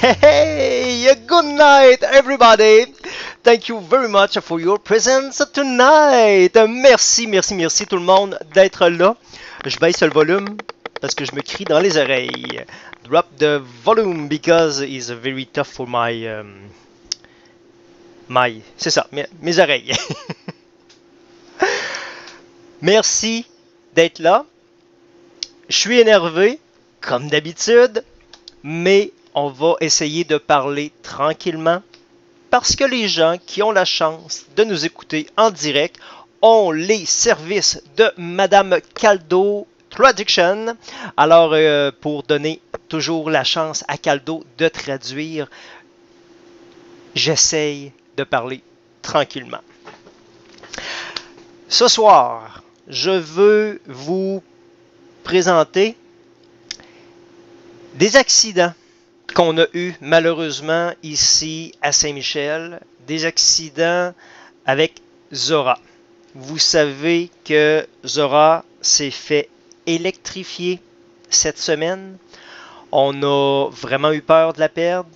Hey, good night, everybody. Thank you very much for your presence tonight. Merci tout le monde d'être là. Je baisse le volume parce que je me crie dans les oreilles. Drop the volume because it's very tough for c'est ça, mes oreilles. Merci d'être là. Je suis énervé, comme d'habitude, mais on va essayer de parler tranquillement parce que les gens qui ont la chance de nous écouter en direct ont les services de Madame Caldo Traduction. Alors, pour donner toujours la chance à Caldo de traduire, j'essaye de parler tranquillement. Ce soir, je veux vous présenter des accidents qu'on a eu malheureusement ici à Saint-Michel, des accidents avec Zora. Vous savez que Zora s'est fait électrifier cette semaine. On a vraiment eu peur de la perdre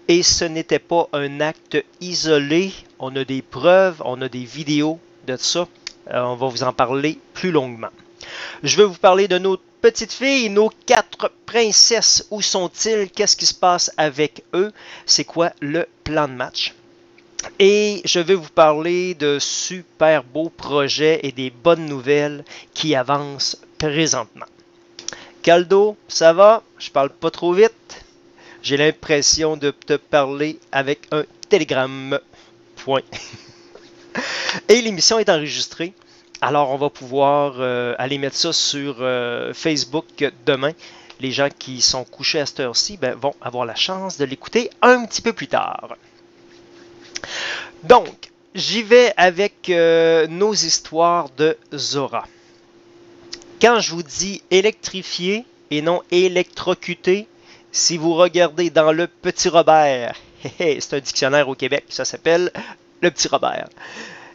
et ce n'était pas un acte isolé. On a des preuves, on a des vidéos de ça. On va vous en parler plus longuement. Je vais vous parler de nos petites filles, nos 4 princesses. Où sont-ils? Qu'est-ce qui se passe avec eux? C'est quoi le plan de match? Et je vais vous parler de super beaux projets et des bonnes nouvelles qui avancent présentement. Caldo, ça va? Je parle pas trop vite. J'ai l'impression de te parler avec un télégramme. Point. Et l'émission est enregistrée. Alors, on va pouvoir aller mettre ça sur Facebook demain. Les gens qui sont couchés à cette heure-ci vont avoir la chance de l'écouter un petit peu plus tard. Donc, j'y vais avec nos histoires de Zora. Quand je vous dis électrifié et non électrocuté, si vous regardez dans le Petit Robert, c'est un dictionnaire au Québec, ça s'appelle le Petit Robert.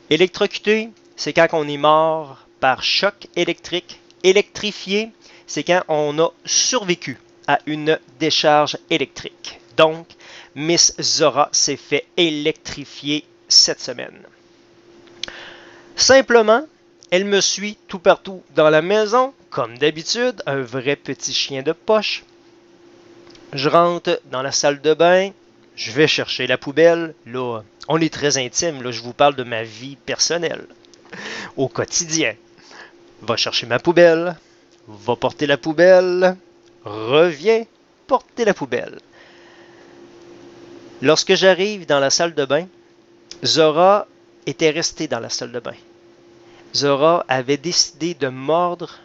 Électrocuté, c'est quand on est mort par choc électrique. Électrifié, c'est quand on a survécu à une décharge électrique. Donc, Miss Zora s'est fait électrifier cette semaine. Simplement, elle me suit tout partout dans la maison, comme d'habitude, un vrai petit chien de poche. Je rentre dans la salle de bain, je vais chercher la poubelle. Là, on est très intime, là, je vous parle de ma vie personnelle. Au quotidien. Va chercher ma poubelle, va porter la poubelle, reviens porter la poubelle. Lorsque j'arrive dans la salle de bain, Zora était restée dans la salle de bain. Zora avait décidé de mordre,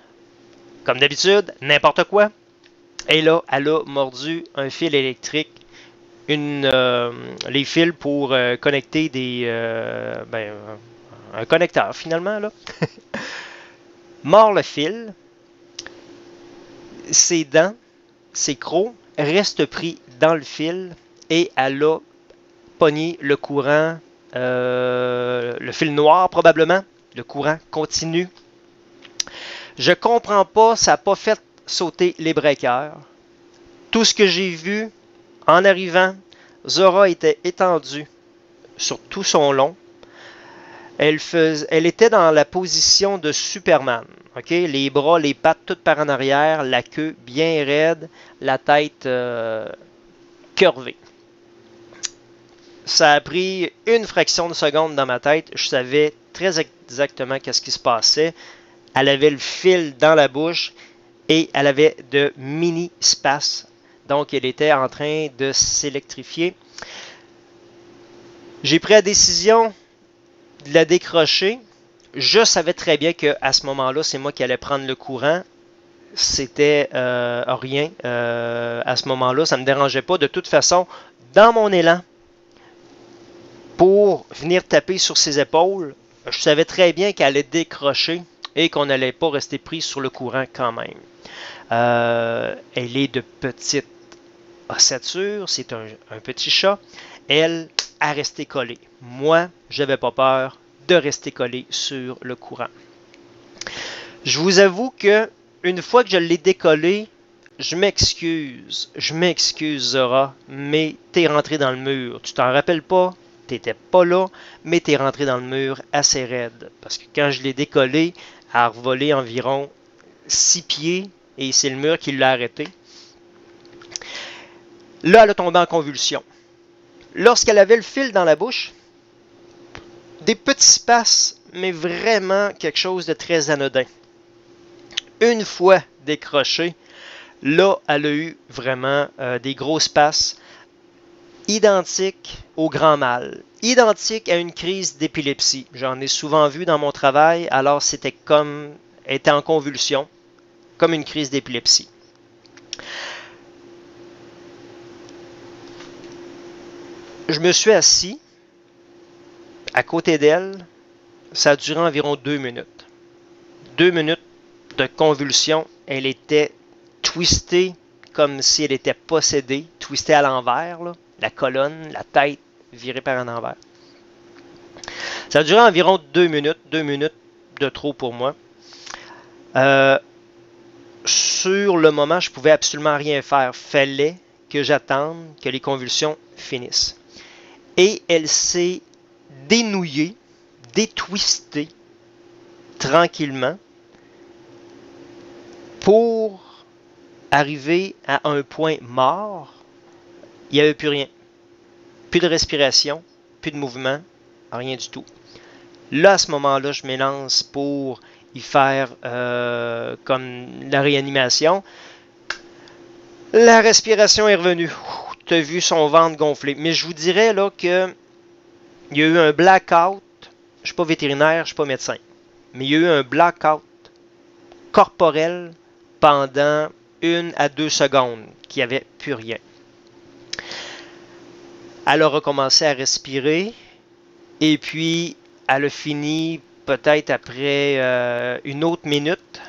comme d'habitude, n'importe quoi. Et là, elle a mordu un fil électrique, les fils pour connecter un connecteur finalement là. Mord le fil, ses dents, ses crocs restent pris dans le fil et elle a pogné le courant, le fil noir probablement, le courant continu. Je comprends pas, ça n'a pas fait sauter les breakers. Tout ce que j'ai vu en arrivant, Zora était étendue sur tout son long. Elle était dans la position de Superman. Okay? Les bras, les pattes toutes par en arrière, la queue bien raide, la tête curvée. Ça a pris une fraction de seconde dans ma tête. Je savais très exactement qu'est-ce qui se passait. Elle avait le fil dans la bouche et elle avait de mini spasmes. Donc, elle était en train de s'électrifier. J'ai pris la décision de la décrocher. Je savais très bien qu'à ce moment-là, c'est moi qui allais prendre le courant. C'était rien. À ce moment-là, ça ne me dérangeait pas. De toute façon, dans mon élan, pour venir taper sur ses épaules, je savais très bien qu'elle allait décrocher et qu'on n'allait pas rester pris sur le courant quand même. Elle est de petite ossature, c'est un petit chat. Elle a resté collée. Moi, je n'avais pas peur de rester collé sur le courant. Je vous avoue que une fois que je l'ai décollé, je m'excuse Zora, mais t'es rentré dans le mur. Tu t'en rappelles pas, t'étais pas là, mais t'es rentré dans le mur assez raide. Parce que quand je l'ai décollé, elle a revolé environ 6 pieds et c'est le mur qui l'a arrêté. Là, elle a tombé en convulsion. Lorsqu'elle avait le fil dans la bouche, des petits passes, mais vraiment quelque chose de très anodin. Une fois décroché, là, elle a eu vraiment des grosses passes identiques au grand mal, identiques à une crise d'épilepsie. J'en ai souvent vu dans mon travail, alors c'était comme, elle était en convulsion, comme une crise d'épilepsie. Je me suis assis à côté d'elle. Ça a duré environ 2 minutes. 2 minutes de convulsion. Elle était twistée comme si elle était possédée, twistée à l'envers, là. La colonne, la tête virée par en envers. Ça a duré environ 2 minutes. 2 minutes de trop pour moi. Sur le moment, je pouvais absolument rien faire. Fallait que j'attende que les convulsions finissent. Et elle s'est dénouillée, détwistée tranquillement pour arriver à un point mort. Il n'y avait plus rien. Plus de respiration, plus de mouvement, rien du tout. Là, à ce moment-là, je m'élance pour y faire comme la réanimation. La respiration est revenue. Tu as vu son ventre gonfler. Mais je vous dirais là que il y a eu un blackout. Je ne suis pas vétérinaire, je ne suis pas médecin. Mais il y a eu un blackout corporel pendant 1 à 2 secondes qu'il n'y avait plus rien. Elle a recommencé à respirer et puis elle a fini peut-être après une autre minute.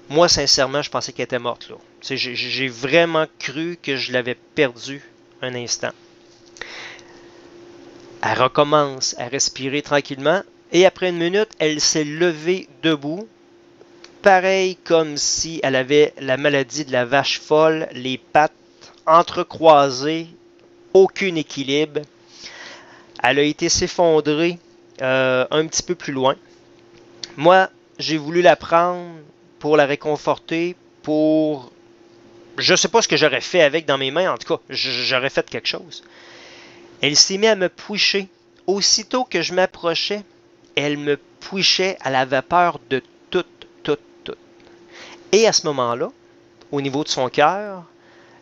Moi, sincèrement, je pensais qu'elle était morte là. J'ai vraiment cru que je l'avais perdue un instant. Elle recommence à respirer tranquillement et après une minute, elle s'est levée debout. Pareil comme si elle avait la maladie de la vache folle, les pattes entrecroisées, aucun équilibre. Elle a été s'effondrer un petit peu plus loin. Moi, j'ai voulu la prendre pour la réconforter, pour... Je ne sais pas ce que j'aurais fait avec dans mes mains, en tout cas, j'aurais fait quelque chose. Elle s'est mise à me pouicher. Aussitôt que je m'approchais, elle me pouichait à la vapeur de tout. Et à ce moment-là, au niveau de son cœur,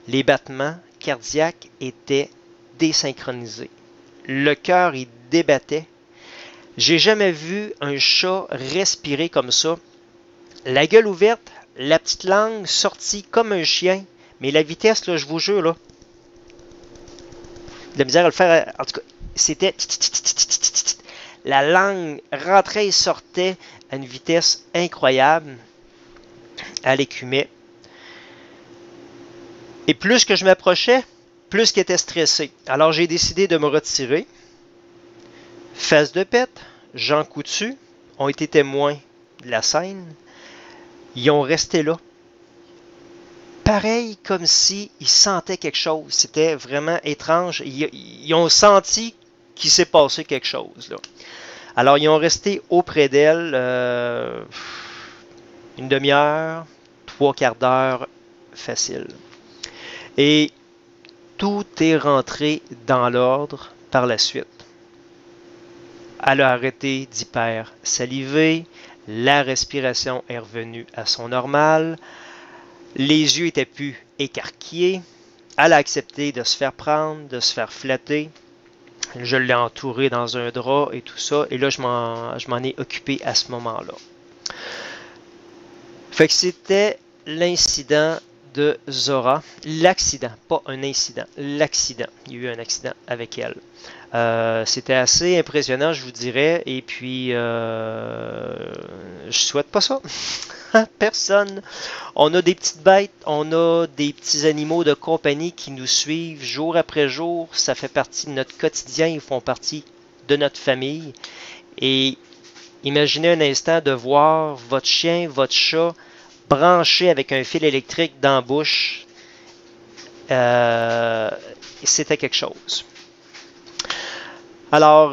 les battements cardiaques étaient désynchronisés. Le cœur, il débattait. J'ai jamais vu un chat respirer comme ça. La gueule ouverte, la petite langue sortie comme un chien. Mais la vitesse, là, je vous jure, là, de la misère à le faire. En tout cas, c'était... La langue rentrait et sortait à une vitesse incroyable. Elle écumait. Et plus que je m'approchais, plus qu'elle était stressée. Alors j'ai décidé de me retirer. Face de pète, Jean Coutu ont été témoins de la scène. Ils ont resté là. Pareil comme s'ils sentaient quelque chose. C'était vraiment étrange. Ils ont senti qu'il s'est passé quelque chose, là. Alors ils ont resté auprès d'elle une demi-heure, 3/4 d'heure facile. Et tout est rentré dans l'ordre par la suite. Elle a arrêté d'hyper-saliver, la respiration est revenue à son normal, les yeux étaient plus écarquillés, elle a accepté de se faire prendre, de se faire flatter. Je l'ai entourée dans un drap et tout ça, et là je m'en ai occupé à ce moment-là. Fait que c'était l'incident de Zora. L'accident, pas un incident, l'accident. Il y a eu un accident avec elle. C'était assez impressionnant, je vous dirais, et puis je souhaite pas ça. Personne. On a des petites bêtes, on a des petits animaux de compagnie qui nous suivent jour après jour. Ça fait partie de notre quotidien, ils font partie de notre famille. Et imaginez un instant de voir votre chien, votre chat branché avec un fil électrique dans la bouche. C'était quelque chose. Alors,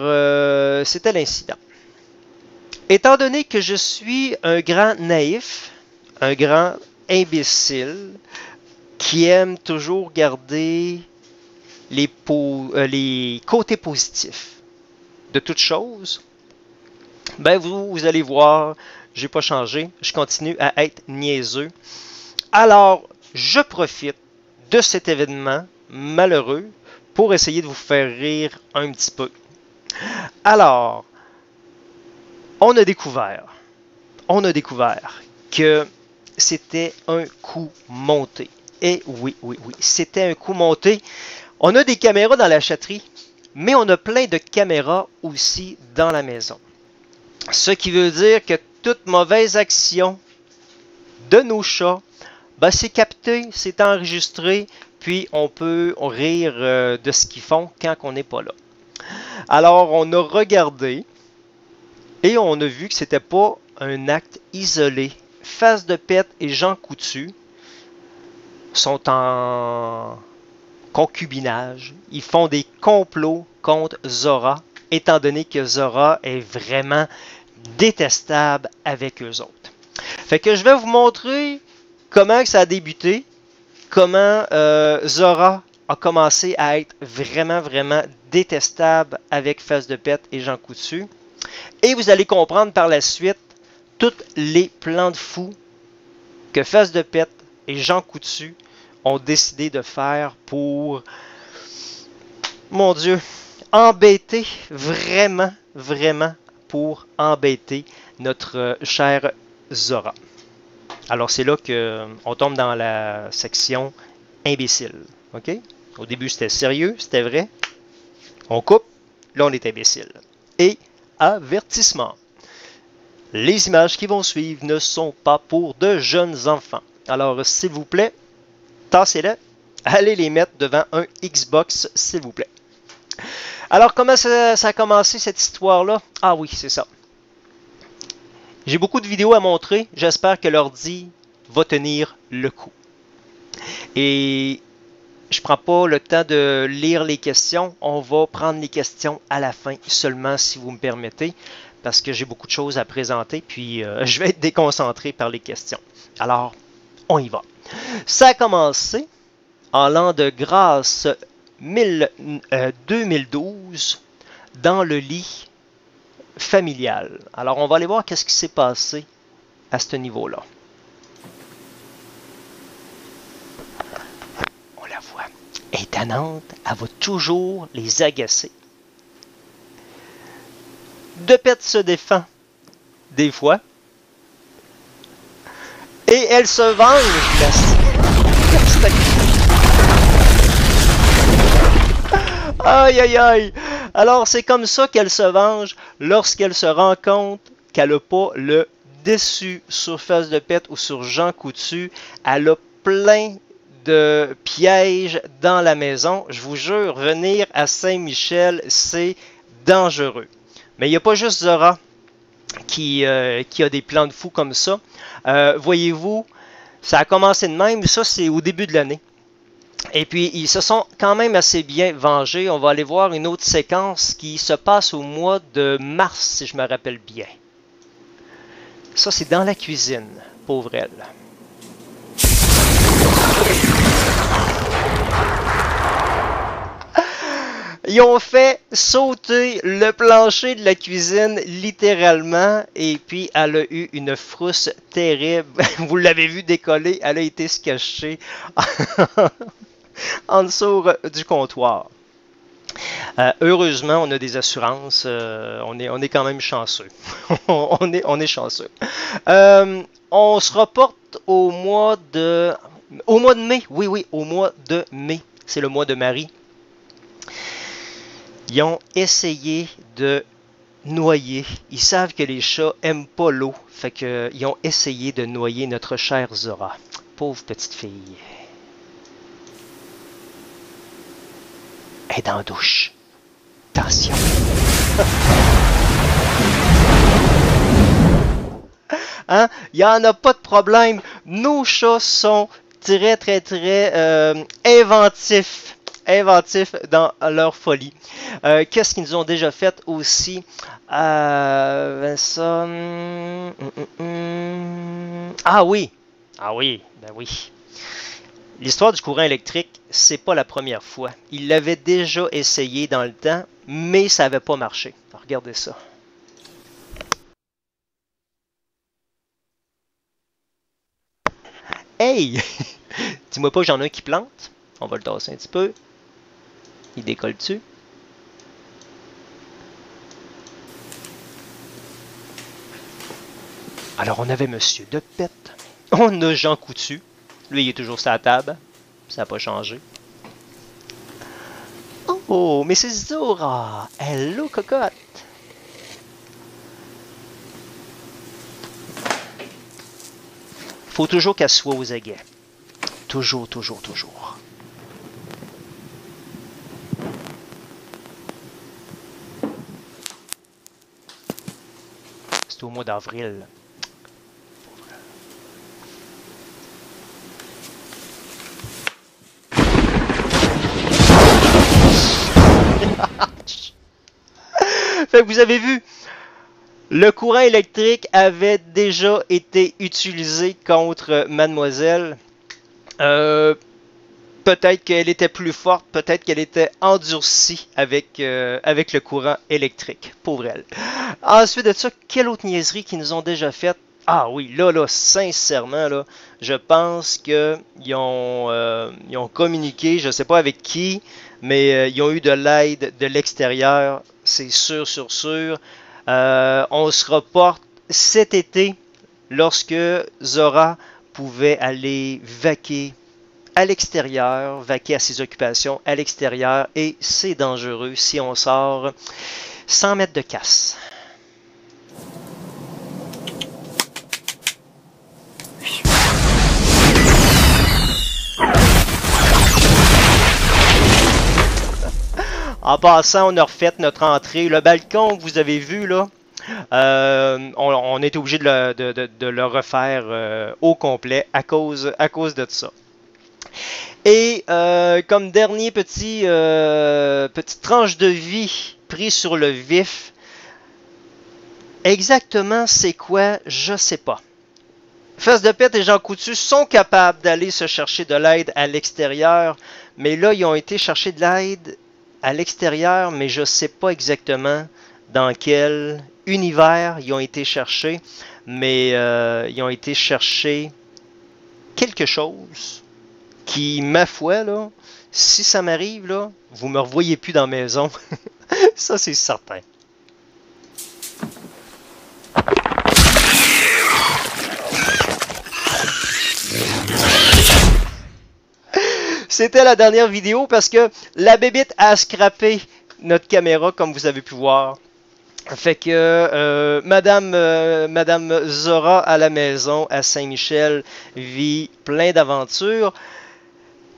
c'était l'incident. Étant donné que je suis un grand naïf, un grand imbécile, qui aime toujours garder les côtés positifs de toute chose, ben vous allez voir, j'ai pas changé, je continue à être niaiseux. Alors, je profite de cet événement malheureux pour essayer de vous faire rire un petit peu. Alors, on a découvert que c'était un coup monté. Et oui, c'était un coup monté. On a des caméras dans la chatterie, mais on a plein de caméras aussi dans la maison. Ce qui veut dire que toute mauvaise action de nos chats, ben c'est capté, c'est enregistré, puis on peut rire de ce qu'ils font quand on n'est pas là. Alors, on a regardé et on a vu que c'était pas un acte isolé. Face de Pète et Jean Coutu sont en concubinage. Ils font des complots contre Zora, étant donné que Zora est vraiment détestable avec eux autres. Fait que je vais vous montrer comment ça a débuté, comment Zora a commencé à être vraiment détestable avec Face de Pète et Jean Coutu. Et vous allez comprendre par la suite tous les plans de fou que Face de Pète et Jean Coutu ont décidé de faire pour, mon Dieu, embêter vraiment pour embêter notre chère Zora. Alors c'est là qu'on tombe dans la section imbécile. OK? Au début c'était sérieux, c'était vrai. On coupe, là on est imbécile. Et avertissement. Les images qui vont suivre ne sont pas pour de jeunes enfants. Alors s'il vous plaît, tassez-les. Allez les mettre devant un Xbox, s'il vous plaît. Alors comment ça a commencé cette histoire-là? Ah oui, c'est ça. J'ai beaucoup de vidéos à montrer. J'espère que l'ordi va tenir le coup. Et je ne prends pas le temps de lire les questions. On va prendre les questions à la fin seulement, si vous me permettez, parce que j'ai beaucoup de choses à présenter, puis je vais être déconcentré par les questions. Alors, on y va. Ça a commencé en l'an de grâce 2012 dans le lit familial. Alors, on va aller voir qu'est-ce qui s'est passé à ce niveau-là. On la voit. Étonnante, elle va toujours les agacer. De Pète se défend des fois. Et elle se venge. Aïe aïe aïe. Alors c'est comme ça qu'elle se venge lorsqu'elle se rend compte qu'elle n'a pas le dessus sur Face de Pète ou sur Jean Coutu. Elle a plein de pièges dans la maison. Je vous jure, venir à Saint-Michel, c'est dangereux. Mais il n'y a pas juste Zora qui a des plans de fou comme ça. Voyez-vous, ça a commencé de même. Ça, c'est au début de l'année. Et puis, ils se sont quand même assez bien vengés. On va aller voir une autre séquence qui se passe au mois de mars, si je me rappelle bien. Ça, c'est dans la cuisine, pauvre elle. Ils ont fait sauter le plancher de la cuisine, littéralement, et puis elle a eu une frousse terrible. Vous l'avez vu décoller, elle a été se cacher en dessous du comptoir. Heureusement, on a des assurances, on est quand même chanceux. on est chanceux. On se reporte au mois de mai. Oui, au mois de mai. C'est le mois de Marie. Ils ont essayé de noyer. Ils savent que les chats aiment pas l'eau. Fait qu'ils ont essayé de noyer notre chère Zora. Pauvre petite fille. Elle est dans la douche. Attention. Hein? Il n'y en a pas de problème. Nos chats sont très, très, très inventifs. Inventifs dans leur folie. Qu'est-ce qu'ils nous ont déjà fait aussi? Ça, Ah oui! Ah oui, ben oui. L'histoire du courant électrique, c'est pas la première fois. Il l'avait déjà essayé dans le temps, mais ça n'avait pas marché. Regardez ça. Hey! Dis-moi pas que j'en ai un qui plante. On va le tasser un petit peu. Il décolle dessus. Alors, on avait Monsieur de Pète. On a Jean Coutu. Lui, il est toujours sur la table. Ça n'a pas changé. Oh, Mrs. Zora! Hello, cocotte! Faut toujours qu'elle soit aux aguets. Toujours, toujours, toujours. C'est au mois d'avril. Fait que vous avez vu, le courant électrique avait déjà été utilisé contre Mademoiselle. Peut-être qu'elle était plus forte, peut-être qu'elle était endurcie avec le courant électrique. Pauvre elle. Ensuite de ça, quelle autre niaiserie qu'ils nous ont déjà faite? Ah oui, là, sincèrement, là, je pense qu'ils ont communiqué, je ne sais pas avec qui, mais ils ont eu de l'aide de l'extérieur, c'est sûr, sûr, sûr. On se reporte cet été lorsque Zora pouvait aller vaquer à l'extérieur, vaquer à ses occupations à l'extérieur, et c'est dangereux si on sort 100 mètres de casse. En passant, on a refait notre entrée. Le balcon que vous avez vu, là, on est obligé de le refaire au complet à cause de ça. Et comme dernier petite tranche de vie pris sur le vif, exactement c'est quoi, je sais pas. Fesse de Pète et Jean Coutu sont capables d'aller se chercher de l'aide à l'extérieur, mais là, ils ont été chercher de l'aide à l'extérieur, mais je sais pas exactement dans quel univers ils ont été cherchés, mais ils ont été chercher quelque chose qui, ma foi, là, si ça m'arrive, là, vous me revoyez plus dans la maison. Ça, c'est certain. C'était la dernière vidéo parce que la bébite a scrappé notre caméra, comme vous avez pu voir. Fait que Madame Zora à la maison à Saint-Michel vit plein d'aventures.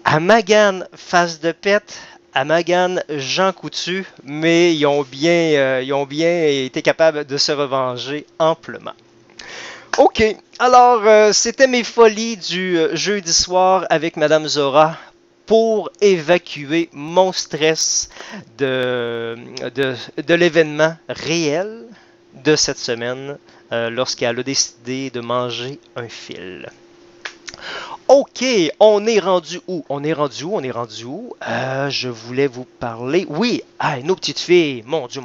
À Magane, Face de Pète, à Magane, Jean Coutu, mais ils ont bien été capables de se revenger amplement. Ok, alors c'était mes folies du jeudi soir avec Madame Zora pour évacuer mon stress de l'événement réel de cette semaine lorsqu'elle a décidé de manger un fil. Ok, on est rendu où? Je voulais vous parler. Oui, nos petites filles. Mon Dieu.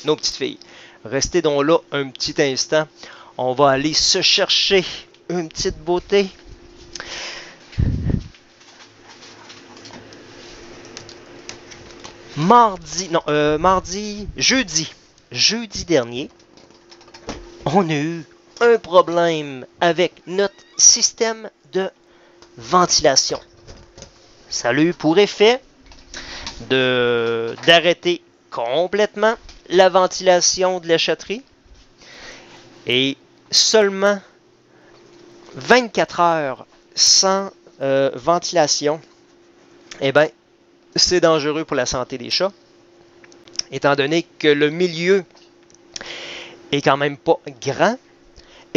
Nos petites filles. Restez donc là un petit instant. On va aller se chercher une petite beauté. Jeudi dernier, on a eu un problème avec notre système de ventilation. Ça a eu pour effet d'arrêter complètement la ventilation de l'échatterie et seulement 24 heures sans ventilation, eh bien, c'est dangereux pour la santé des chats, étant donné que le milieu est quand même pas grand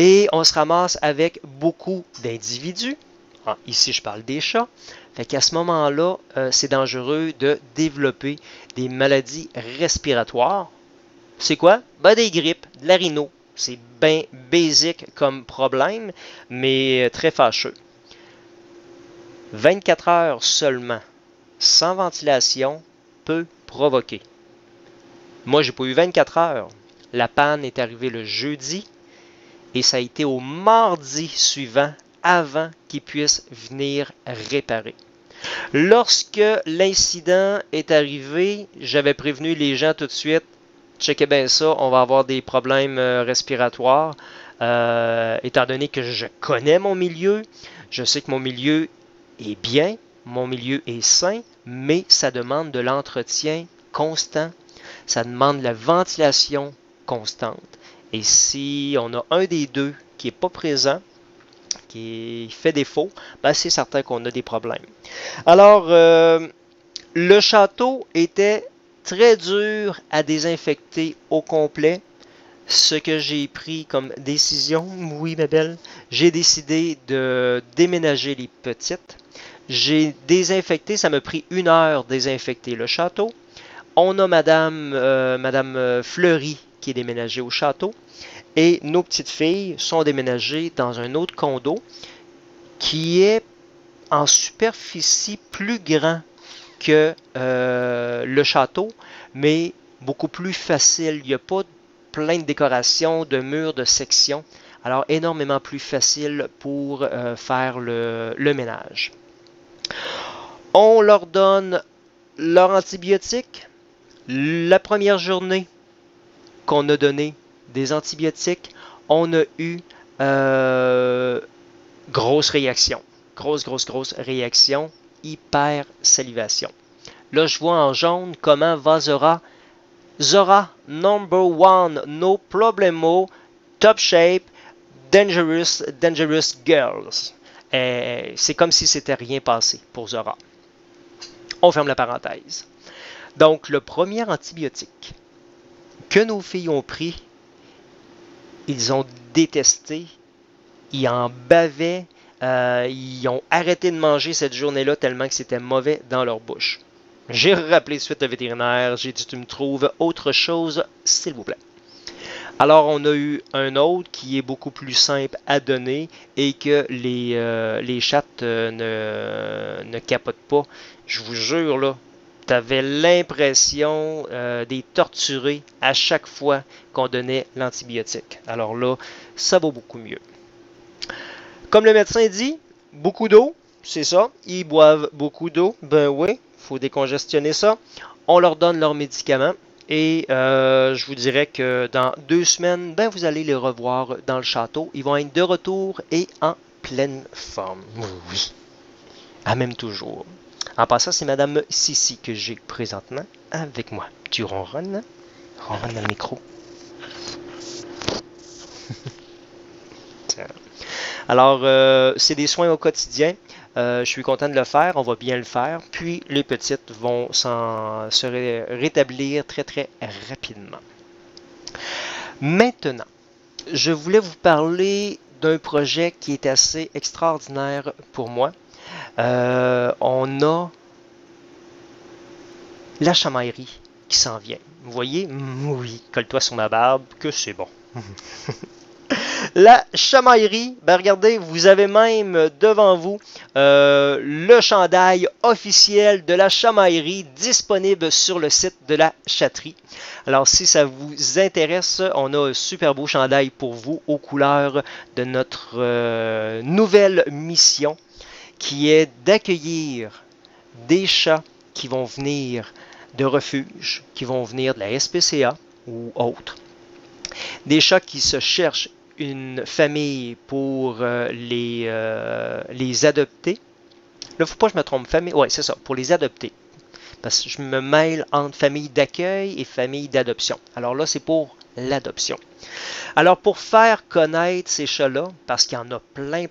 Et on se ramasse avec beaucoup d'individus. Ah, ici, je parle des chats. Fait qu'à ce moment-là, c'est dangereux de développer des maladies respiratoires. C'est quoi? Ben, des grippes, de la rhino. C'est bien basic comme problème, mais très fâcheux. 24 heures seulement, sans ventilation, peut provoquer. Moi, j'ai pas eu 24 heures. La panne est arrivée le jeudi et ça a été au mardi suivant avant qu'ils puissent venir réparer. Lorsque l'incident est arrivé, j'avais prévenu les gens tout de suite. Checkez bien ça, on va avoir des problèmes respiratoires. Étant donné que je connais mon milieu, je sais que mon milieu est bien, mon milieu est sain, mais ça demande de l'entretien constant. Ça demande la ventilation constante. Et si on a un des deux qui n'est pas présent, qui fait défaut, ben c'est certain qu'on a des problèmes. Alors, le château était très dur à désinfecter au complet. Ce que j'ai pris comme décision, oui ma belle, j'ai décidé de déménager les petites. J'ai désinfecté, ça m'a pris 1 heure désinfecter le château. On a Madame Fleury qui est déménagée au château. Et nos petites filles sont déménagées dans un autre condo qui est en superficie plus grand que le château, mais beaucoup plus facile. Il n'y a pas plein de décorations, de murs, de sections. Alors, énormément plus facile pour faire le ménage. On leur donne leur antibiotique. La première journée qu'on a donné des antibiotiques, on a eu grosse réaction. Grosse réaction. Hyper salivation. Là, je vois en jaune comment va Zora. Zora, number one, no problemo, top shape, dangerous girls. C'est comme si c'était rien passé pour Zora. On ferme la parenthèse. Donc, le premier antibiotique que nos filles ont pris, ils ont détesté, ils en bavaient, ils ont arrêté de manger cette journée-là tellement que c'était mauvais dans leur bouche. J'ai rappelé de suite le vétérinaire, j'ai dit tu me trouves autre chose, s'il vous plaît. Alors on a eu un autre qui est beaucoup plus simple à donner et que les chattes ne capotent pas. Je vous jure là, tu avais l'impression des torturer à chaque fois qu'on donnait l'antibiotique. Alors là, ça vaut beaucoup mieux. Comme le médecin dit, beaucoup d'eau, c'est ça. Ils boivent beaucoup d'eau. Ben oui, il faut décongestionner ça. On leur donne leurs médicaments. Et je vous dirais que dans 2 semaines, ben vous allez les revoir dans le château. Ils vont être de retour et en pleine forme. Oui, à même toujours. En passant, c'est Madame Sissi que j'ai présentement avec moi. Tu ronronnes? Ronronne dans le micro. Alors, c'est des soins au quotidien. Je suis content de le faire, on va bien le faire. Puis, les petites vont se rétablir très rapidement. Maintenant, je voulais vous parler d'un projet qui est assez extraordinaire pour moi. On a la chamaillerie qui s'en vient. Vous voyez? Oui, colle-toi sur ma barbe, que c'est bon. La chamaillerie, ben regardez, vous avez même devant vous le chandail officiel de la chamaillerie disponible sur le site de la chatterie. Alors si ça vous intéresse, on a un super beau chandail pour vous aux couleurs de notre nouvelle mission qui est d'accueillir des chats qui vont venir de refuge, qui vont venir de la SPCA ou autres. Des chats qui se cherchent une famille pour les adopter. Là, il ne faut pas que je me trompe. Famille, ouais, c'est ça, pour les adopter. Parce que je me mêle entre famille d'accueil et famille d'adoption. Alors là, c'est pour l'adoption. Alors, pour faire connaître ces chats-là, parce qu'il y en a plein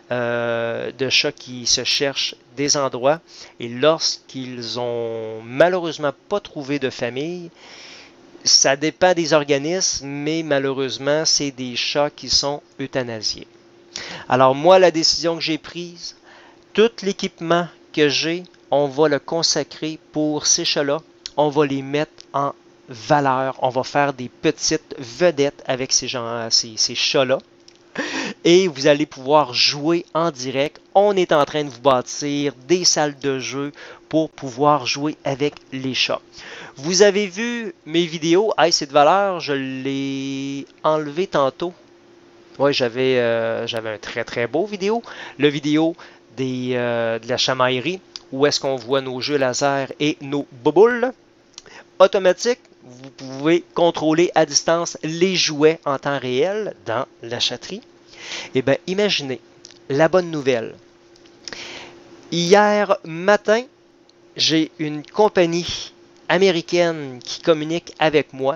de chats qui se cherchent des endroits, et lorsqu'ils ont malheureusement pas trouvé de famille, Ça dépend des organismes, mais malheureusement, c'est des chats qui sont euthanasiés. Alors moi, la décision que j'ai prise, tout l'équipement que j'ai, on va le consacrer pour ces chats-là. On va les mettre en valeur. On va faire des petites vedettes avec ces chats-là. Et vous allez pouvoir jouer en direct. On est en train de vous bâtir des salles de jeu pour pouvoir jouer avec les chats. Vous avez vu mes vidéos. Hey, c'est de valeur, je l'ai enlevé tantôt. Oui, j'avais un très très beau vidéo. Le vidéo de la chamaillerie, où est-ce qu'on voit nos jeux laser et nos boboules. Automatique, vous pouvez contrôler à distance les jouets en temps réel dans la chatterie. Eh bien, imaginez, la bonne nouvelle. Hier matin, j'ai une compagnie américaine qui communique avec moi.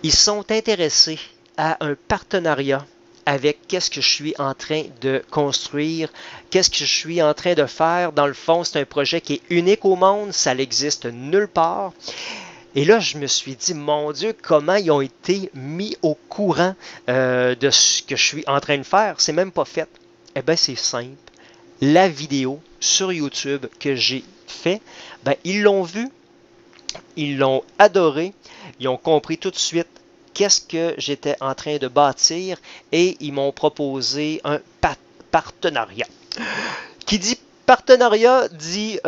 Ils sont intéressés à un partenariat avec qu'est-ce que je suis en train de construire, qu'est-ce que je suis en train de faire. Dans le fond, c'est un projet qui est unique au monde, ça n'existe nulle part. Et là, je me suis dit, mon Dieu, comment ils ont été mis au courant de ce que je suis en train de faire. C'est même pas fait. Eh bien, c'est simple. La vidéo sur YouTube que j'ai fait, ben, ils l'ont vu, ils l'ont adoré, ils ont compris tout de suite qu'est-ce que j'étais en train de bâtir et ils m'ont proposé un partenariat. Qui dit partenariat dit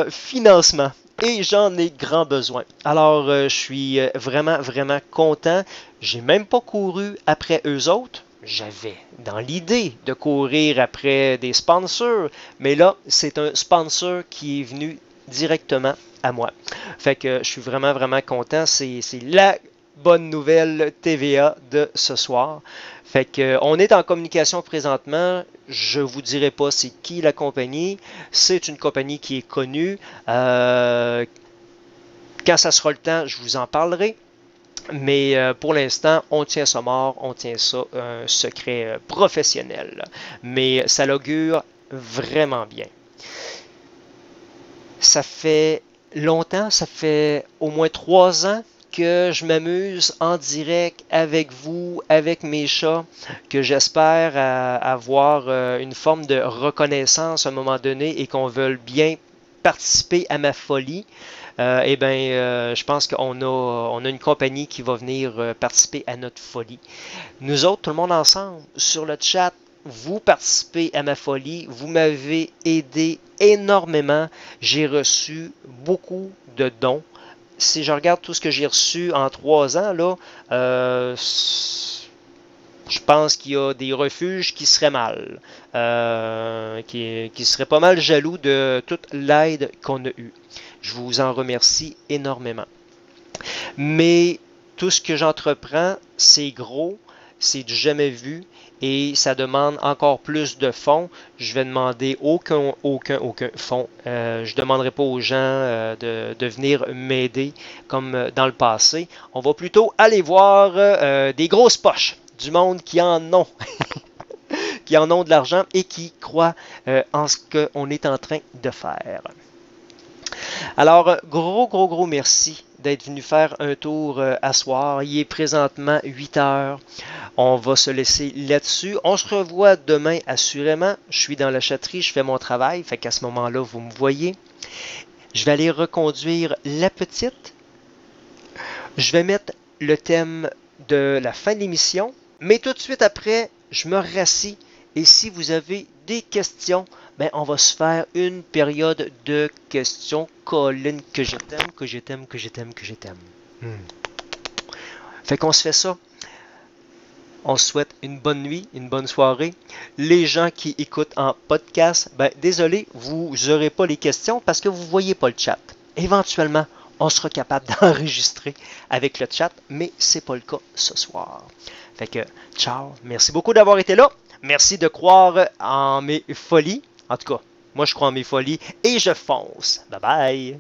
financement. Et j'en ai grand besoin. Alors, je suis vraiment, vraiment content. J'ai même pas couru après eux autres. J'avais dans l'idée de courir après des sponsors. Mais là, c'est un sponsor qui est venu directement à moi. Fait que je suis vraiment, vraiment content. C'est la bonne nouvelle TVA de ce soir. Fait que on est en communication présentement. Je vous dirai pas c'est qui la compagnie. C'est une compagnie qui est connue. Quand ça sera le temps, je vous en parlerai. Mais pour l'instant, on tient ça mort, on tient ça un secret professionnel. Mais ça l'augure vraiment bien. Ça fait longtemps, ça fait au moins 3 ans que je m'amuse en direct avec vous, avec mes chats, que j'espère avoir une forme de reconnaissance à un moment donné et qu'on veuille bien participer à ma folie. Je pense qu'on a une compagnie qui va venir participer à notre folie. Nous autres, tout le monde ensemble, sur le chat, vous participez à ma folie, vous m'avez aidé énormément. J'ai reçu beaucoup de dons. Si je regarde tout ce que j'ai reçu en 3 ans, là, je pense qu'il y a des refuges qui seraient mal, qui seraient pas mal jaloux de toute l'aide qu'on a eue. Je vous en remercie énormément. Mais tout ce que j'entreprends, c'est gros, c'est du jamais vu et ça demande encore plus de fonds. Je vais demander aucun fonds. Je ne demanderai pas aux gens de venir m'aider comme dans le passé. On va plutôt aller voir des grosses poches du monde qui en ont. qui en ont de l'argent et qui croient en ce qu'on est en train de faire. Alors, gros merci d'être venu faire un tour à soir. Il est présentement 8 heures. On va se laisser là-dessus. On se revoit demain assurément. Je suis dans la chatterie, je fais mon travail. Fait qu'à ce moment-là, vous me voyez. Je vais aller reconduire la petite. Je vais mettre le thème de la fin de l'émission. Mais tout de suite après, je me rassis. Et si vous avez des questions, ben on va se faire une période de questions. Colin, que je t'aime. Fait qu'on se fait ça. On se souhaite une bonne nuit, une bonne soirée. Les gens qui écoutent en podcast, ben désolé, vous n'aurez pas les questions parce que vous ne voyez pas le chat. Éventuellement, on sera capable d'enregistrer avec le chat, mais c'est pas le cas ce soir. Fait que, ciao. Merci beaucoup d'avoir été là. Merci de croire en mes folies. En tout cas, moi je crois en mes folies et je fonce. Bye bye.